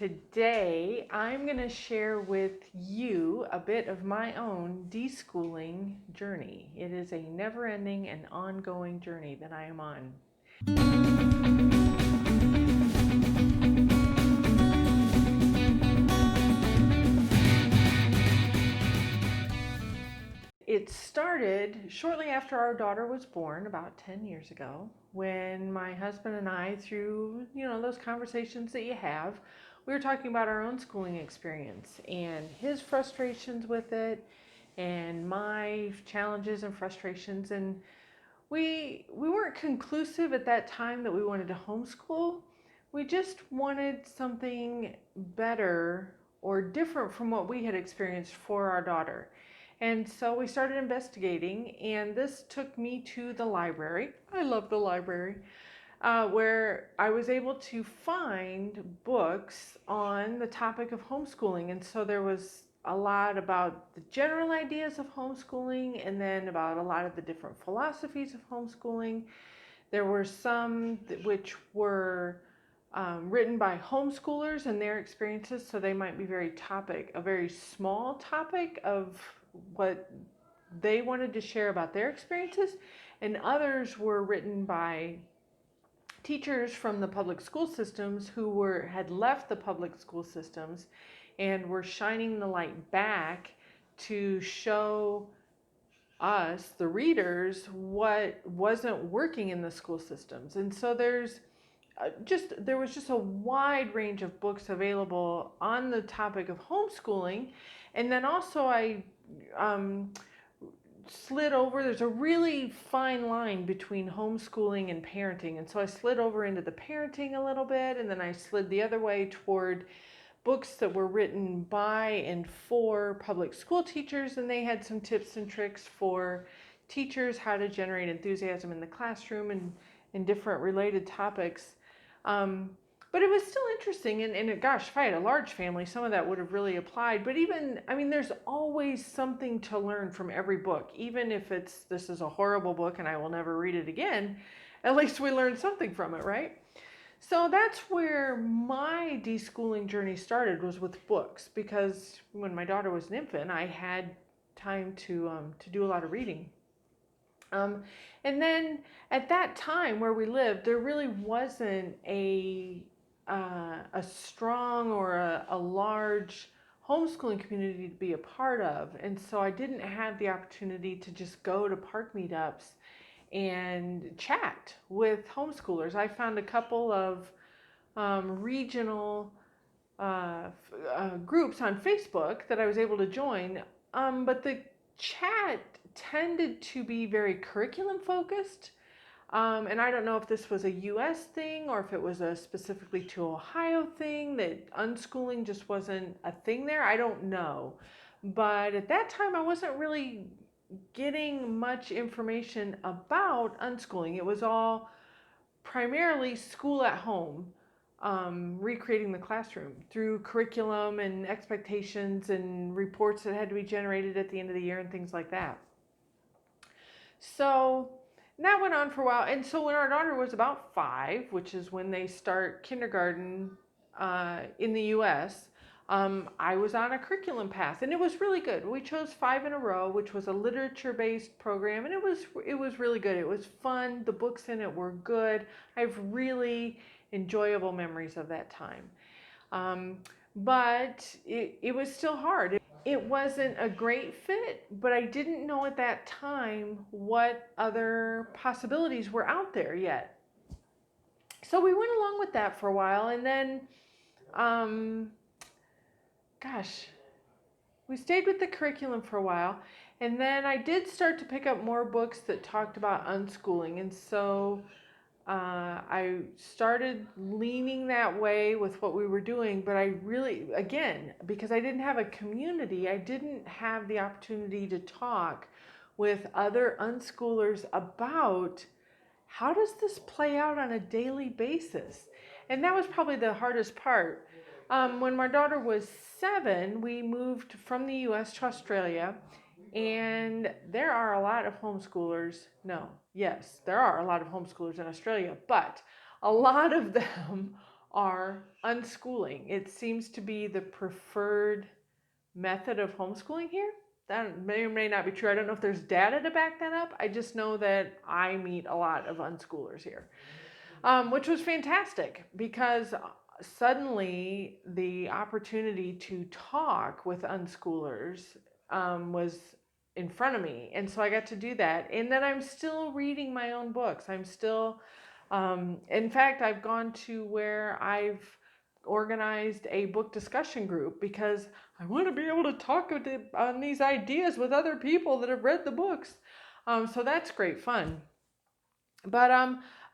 Today, I'm going to share with you a bit of my own deschooling journey. It is a never-ending and ongoing journey that I am on. It started shortly after our daughter was born, about 10 years ago, when my husband and I, through those conversations that you have, we were talking about our own schooling experience and his frustrations with it and my challenges and frustrations. And we weren't conclusive at that time that we wanted to homeschool. We just wanted something better or different from what we had experienced for our daughter. And so we started investigating, and this took me to the library. I love the library, where I was able to find books on the topic of homeschooling. And so there was a lot about the general ideas of homeschooling, and then about a lot of the different philosophies of homeschooling. There were some which were written by homeschoolers and their experiences, so they might be a very small topic of what they wanted to share about their experiences, and others were written by teachers from the public school systems who had left the public school systems and were shining the light back to show us, the readers, what wasn't working in the school systems. And so there was just a wide range of books available on the topic of homeschooling. And then also I slid over, there's a really fine line between homeschooling and parenting. And so I slid over into the parenting a little bit, and then I slid the other way toward books that were written by and for public school teachers, and they had some tips and tricks for teachers, how to generate enthusiasm in the classroom and different related topics. But it was still interesting, and gosh, if I had a large family, some of that would have really applied. But there's always something to learn from every book. Even if this is a horrible book and I will never read it again, at least we learned something from it, right? So that's where my deschooling journey started, was with books, because when my daughter was an infant, I had time to do a lot of reading. And then at that time where we lived, there really wasn't a strong or a large homeschooling community to be a part of. And so I didn't have the opportunity to just go to park meetups and chat with homeschoolers. I found a couple of regional groups on Facebook that I was able to join, but the chat tended to be very curriculum focused. And I don't know if this was a US thing or if it was a specifically to Ohio thing, that unschooling just wasn't a thing there. I don't know. But at that time, I wasn't really getting much information about unschooling. It was all primarily school at home, recreating the classroom through curriculum and expectations and reports that had to be generated at the end of the year and things like that. So that went on for a while. And so when our daughter was about 5, which is when they start kindergarten in the US, I was on a curriculum path, and it was really good. We chose 5 in a Row, which was a literature-based program, and it was really good. It was fun. The books in it were good. I have really enjoyable memories of that time. But it was still hard. It wasn't a great fit, but I didn't know at that time what other possibilities were out there yet. So we went along with that for a while, and then we stayed with the curriculum for a while, and then I did start to pick up more books that talked about unschooling, and so I started leaning that way with what we were doing. But I really, again, because I didn't have a community, I didn't have the opportunity to talk with other unschoolers about how does this play out on a daily basis. And that was probably the hardest part. When my daughter was 7, we moved from the US to Australia, and there are a lot of homeschoolers. Yes, there are a lot of homeschoolers in Australia, but a lot of them are unschooling. It seems to be the preferred method of homeschooling here. That may or may not be true. I don't know if there's data to back that up. I just know that I meet a lot of unschoolers here, which was fantastic because suddenly the opportunity to talk with unschoolers was in front of me. And so I got to do that. And then I'm still reading my own books. I'm still, in fact, I've gone to where I've organized a book discussion group because I want to be able to talk on these ideas with other people that have read the books. So that's great fun. But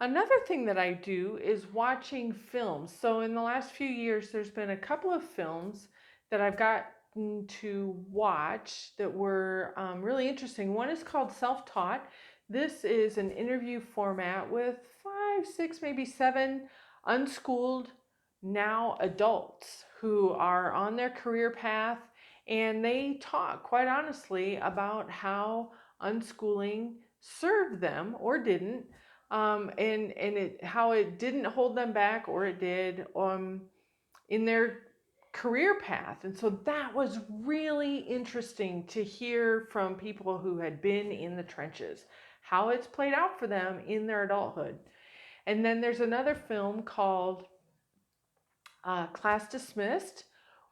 another thing that I do is watching films. So in the last few years, there's been a couple of films that I've gotten to watch that were really interesting. One is called Self-Taught. This is an interview format with 5, 6, maybe 7 unschooled now adults who are on their career path, and they talk quite honestly about how unschooling served them or didn't, how it didn't hold them back or it did, in their career path. And so that was really interesting to hear from people who had been in the trenches, how it's played out for them in their adulthood. And then there's another film called Class Dismissed,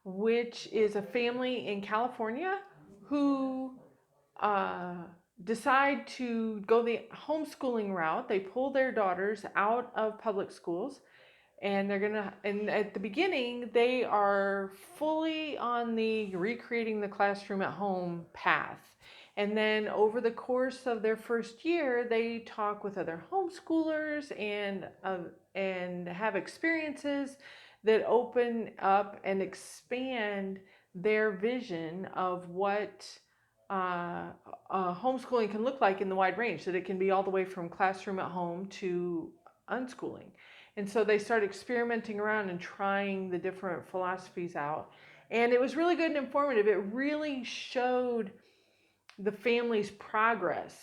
which is a family in California who uh, decide to go the homeschooling route. They pull their daughters out of public schools, and and at the beginning, they are fully on the recreating the classroom at home path. And then over the course of their first year, they talk with other homeschoolers and have experiences that open up and expand their vision of what homeschooling can look like in the wide range, that it can be all the way from classroom at home to unschooling. And so they start experimenting around and trying the different philosophies out. And it was really good and informative. It really showed the family's progress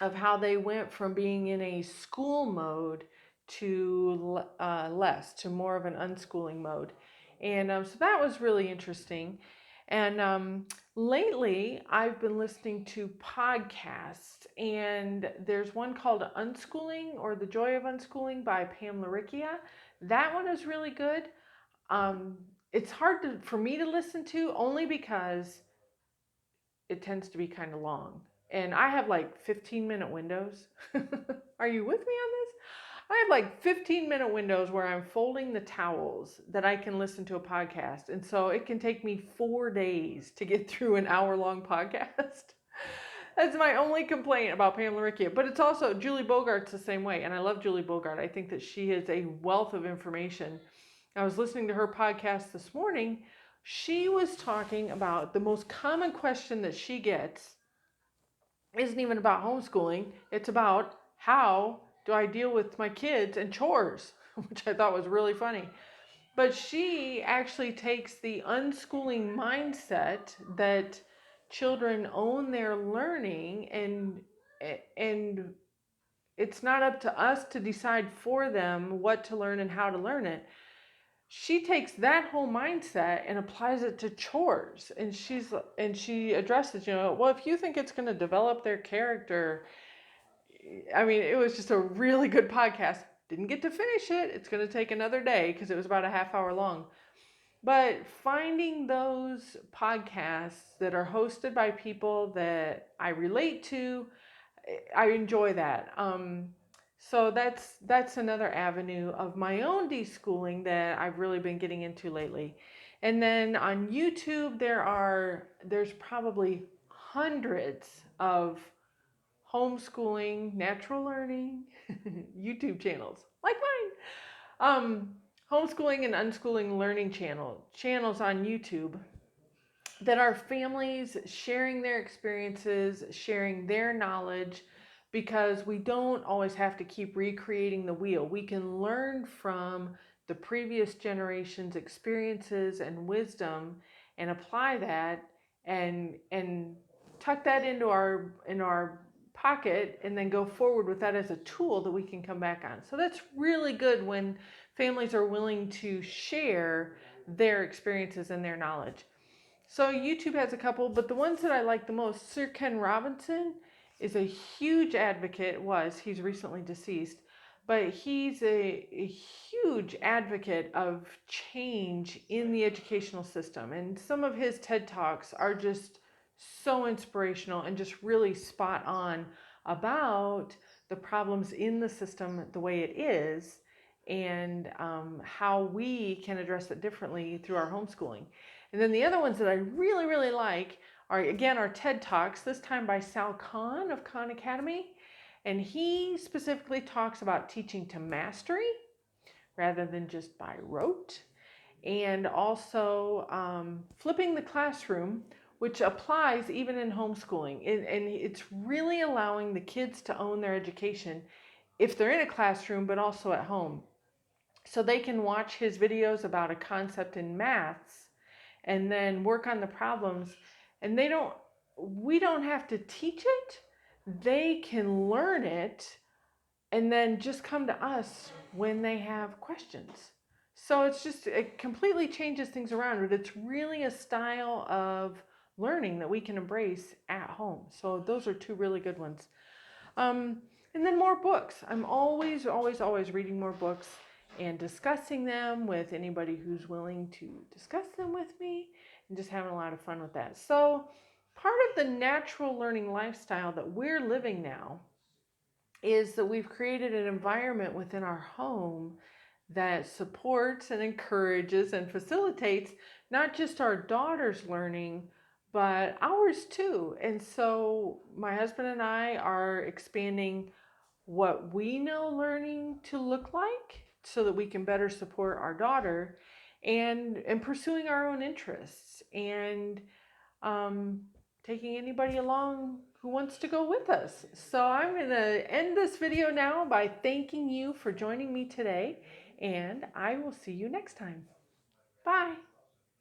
of how they went from being in a school mode to to more of an unschooling mode. And so that was really interesting. And lately, I've been listening to podcasts, and there's one called Unschooling or The Joy of Unschooling by Pam Laricchia. That one is really good. It's hard for me to listen to only because it tends to be kind of long. And I have like 15-minute windows. Are you with me on this? I have like 15-minute windows where I'm folding the towels that I can listen to a podcast. And so it can take me 4 days to get through an hour-long podcast. That's my only complaint about Pam Laricchia. But it's also Julie Bogart's the same way. And I love Julie Bogart. I think that she is a wealth of information. I was listening to her podcast this morning. She was talking about the most common question that she gets isn't even about homeschooling. It's about how do I deal with my kids and chores, which I thought was really funny. But she actually takes the unschooling mindset that children own their learning, and it's not up to us to decide for them what to learn and how to learn it. She takes that whole mindset and applies it to chores, and she addresses, well, if you think it's going to develop their character. I mean, it was just a really good podcast. Didn't get to finish it. It's going to take another day because it was about a half hour long. But finding those podcasts that are hosted by people that I relate to, I enjoy that. So that's another avenue of my own deschooling that I've really been getting into lately. And then on YouTube, there's probably hundreds of homeschooling, natural learning YouTube channels like mine. Homeschooling and unschooling learning channels on YouTube that are families sharing their experiences, sharing their knowledge, because we don't always have to keep recreating the wheel. We can learn from the previous generation's experiences and wisdom and apply that and tuck that into our pocket and then go forward with that as a tool that we can come back on. So that's really good when families are willing to share their experiences and their knowledge. So YouTube has a couple, but the ones that I like the most, Sir Ken Robinson is a huge advocate, he's recently deceased, but he's a huge advocate of change in the educational system. And some of his TED Talks are just so inspirational and just really spot on about the problems in the system the way it is, and how we can address it differently through our homeschooling. And then the other ones that I really, really like are, again, our TED Talks, this time by Sal Khan of Khan Academy. And he specifically talks about teaching to mastery rather than just by rote. And also flipping the classroom, which applies even in homeschooling. And it's really allowing the kids to own their education if they're in a classroom, but also at home. So they can watch his videos about a concept in maths and then work on the problems, and we don't have to teach it. They can learn it and then just come to us when they have questions. So it completely changes things around, but it's really a style of learning that we can embrace at home. So those are two really good ones. And then more books. I'm always reading more books and discussing them with anybody who's willing to discuss them with me, and just having a lot of fun with that. So part of the natural learning lifestyle that we're living now is that we've created an environment within our home that supports and encourages and facilitates not just our daughter's learning, but ours too. And so my husband and I are expanding what we know learning to look like so that we can better support our daughter, and pursuing our own interests, and taking anybody along who wants to go with us. So I'm going to end this video now by thanking you for joining me today, and I will see you next time. Bye.